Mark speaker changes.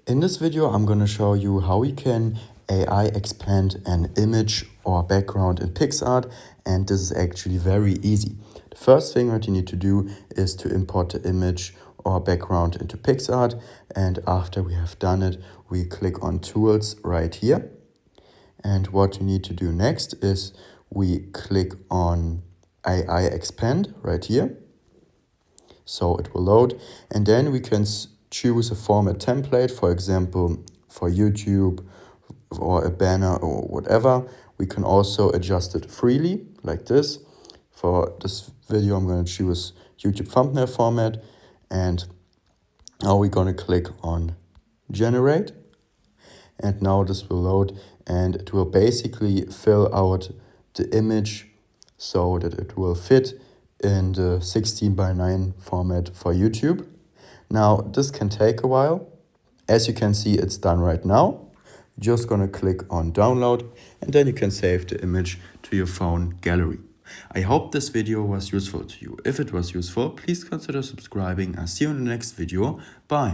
Speaker 1: In this video, I'm going to show you how we can AI expand an image or background in PicsArt, and this is actually very easy. The first thing that you need to do is to import the image or background into PicsArt, and after we have done it, we click on Tools right here. And what you need to do next is we click on AI expand right here. So it will load, and then we can choose a format template, for example, for YouTube or a banner or whatever. We can also adjust it freely like this. For this video, I'm going to choose YouTube thumbnail format, and now we're going to click on generate, and now this will load, and it will basically fill out the image so that it will fit in the 16:9 format for YouTube. Now this can take a while. As you can see, it's done right now. Just gonna click on download, and then you can save the image to your phone gallery. I hope this video was useful to you. If it was useful, please consider subscribing. I'll see you in the next video. Bye.